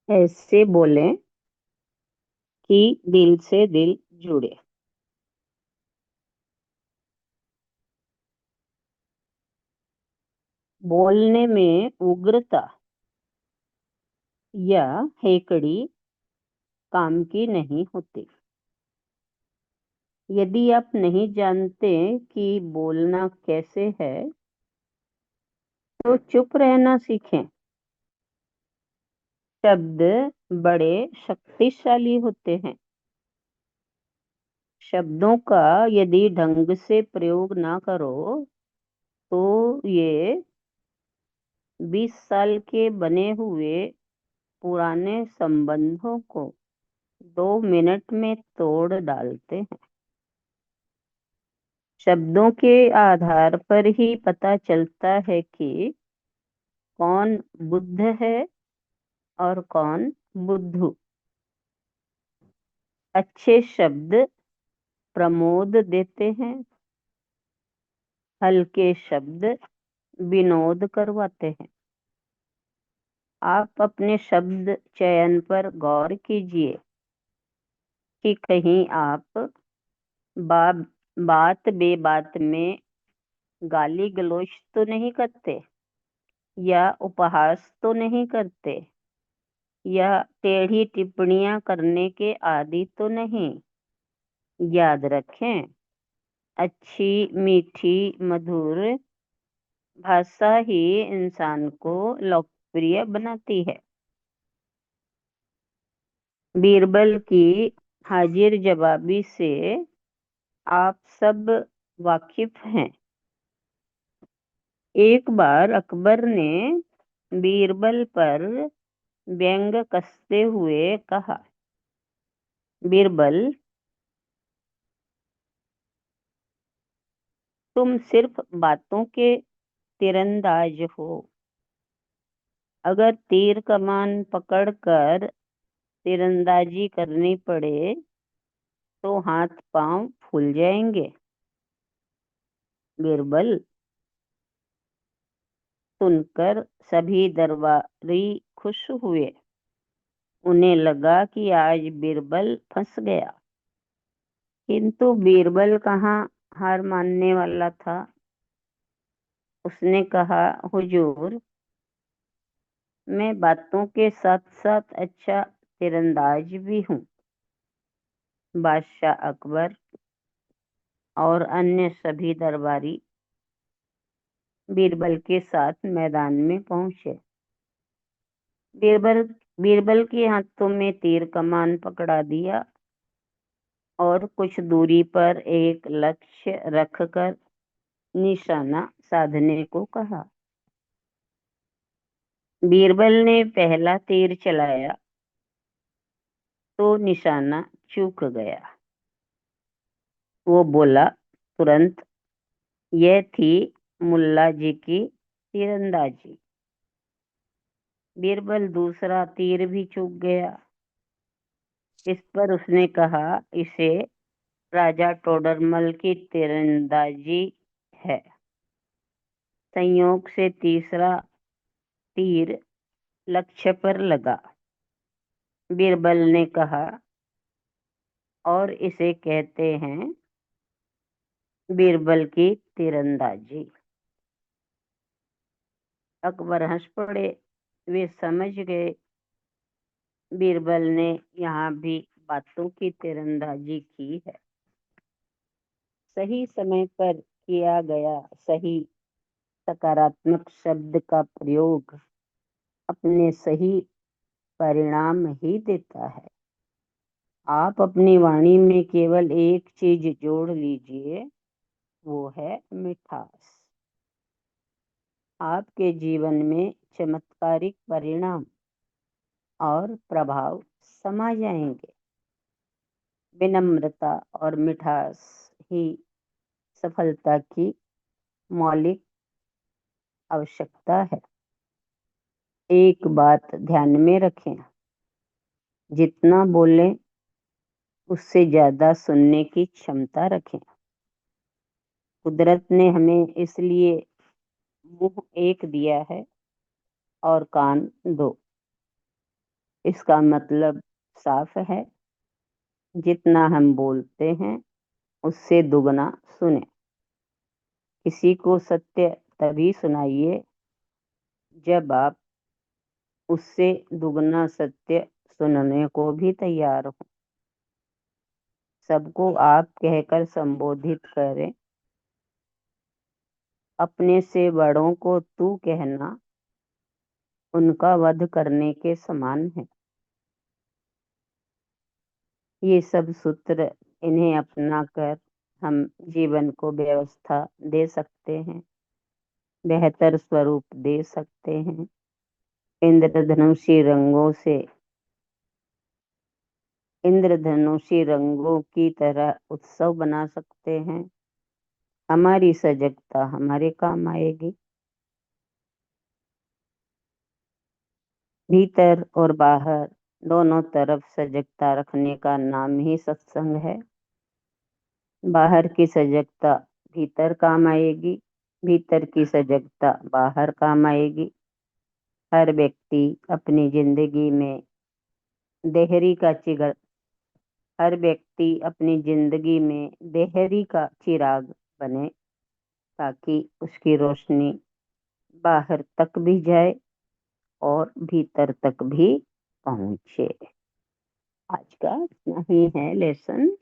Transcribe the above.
ऐसे बोलें कि दिल से दिल जुड़े। बोलने में उग्रता या हेकड़ी काम की नहीं होती। यदि आप नहीं जानते कि बोलना कैसे है, तो चुप रहना सीखें। शब्द बड़े शक्तिशाली होते हैं। शब्दों का यदि ढंग से प्रयोग ना करो, तो ये 20 साल के बने हुए पुराने संबंधों को 2 मिनट में तोड़ डालते हैं। शब्दों के आधार पर ही पता चलता है कि कौन बुद्ध है और कौन बुद्धू। अच्छे शब्द प्रमोद देते हैं, हल्के शब्द विनोद करवाते हैं। आप अपने शब्द चयन पर गौर कीजिए कि कहीं आप बा, बात बेबात में गाली गलौज तो नहीं करते, या उपहास तो नहीं करते, या टेढ़ी टिप्पणियां करने के आदी तो नहीं। याद रखें, अच्छी मीठी मधुर भाषा ही इंसान को लोकप्रिय बनाती है। बीरबल की हाजिर जवाबी से आप सब वाकिफ हैं। एक बार अकबर ने बीरबल पर व्यंग कसते हुए कहा, बीरबल, तुम सिर्फ बातों के तीरंदाज हो। अगर तीर कमान पकड़कर तीरंदाजी करनी पड़े तो हाथ पांव फूल जाएंगे। बीरबल सुनकर सभी दरबारी खुश हुए। उन्हें लगा कि आज बीरबल फंस गया। किंतु बीरबल कहाँ हार मानने वाला था। उसने कहा, हुजूर, मैं बातों के साथ साथ अच्छा तीरंदाज भी हूँ। बादशाह अकबर और अन्य सभी दरबारी बीरबल के साथ मैदान में पहुंचे। बीरबल बीरबल के हाथों में तीर कमान पकड़ा दिया और कुछ दूरी पर एक लक्ष्य रखकर निशाना साधने को कहा। बीरबल ने पहला तीर चलाया तो निशाना चूक गया। वो बोला, तुरंत, यह थी मुल्ला जी की तीरंदाजी। बीरबल दूसरा तीर भी चूक गया। इस पर उसने कहा, इसे राजा टोडरमल की तीरंदाजी है। संयोग से तीसरा तीर लक्ष्य पर लगा। बीरबल ने कहा, और इसे कहते हैं बीरबल की तीरंदाजी। अकबर हंस पड़े। वे समझ गए बीरबल ने यहाँ भी बातों की तीरंदाजी की है। सही समय पर किया गया सही सकारात्मक शब्द का प्रयोग अपने सही परिणाम ही देता है। आप अपनी वाणी में केवल एक चीज जोड़ लीजिए, वो है मिठास। आपके जीवन में चमत्कारिक परिणाम और प्रभाव समा जाएंगे। विनम्रता और मिठास ही सफलता की मौलिक आवश्यकता है। एक बात ध्यान में रखें, जितना बोलें उससे ज्यादा सुनने की क्षमता रखें। कुदरत ने हमें इसलिए मुंह एक दिया है और कान दो, इसका मतलब साफ है, जितना हम बोलते हैं उससे दुगना सुने। किसी को सत्य तभी सुनाइए जब आप उससे दुगना सत्य सुनने को भी तैयार हो। सबको आप कहकर संबोधित करें। अपने से बड़ों को तू कहना उनका वध करने के समान है। ये सब सूत्र, इन्हें अपना कर हम जीवन को व्यवस्था दे सकते हैं, बेहतर स्वरूप दे सकते हैं। इंद्रधनुषी रंगों की तरह उत्सव बना सकते हैं। हमारी सजगता हमारे काम आएगी। भीतर और बाहर दोनों तरफ सजगता रखने का नाम ही सत्संग है। बाहर की सजगता भीतर काम आएगी, भीतर की सजगता बाहर काम आएगी। हर व्यक्ति अपनी जिंदगी में देहरी का चिगर हर व्यक्ति अपनी जिंदगी में देहरी का चिराग बने, ताकि उसकी रोशनी बाहर तक भी जाए और भीतर तक भी पहुंचे। आज का इतना ही है लेसन।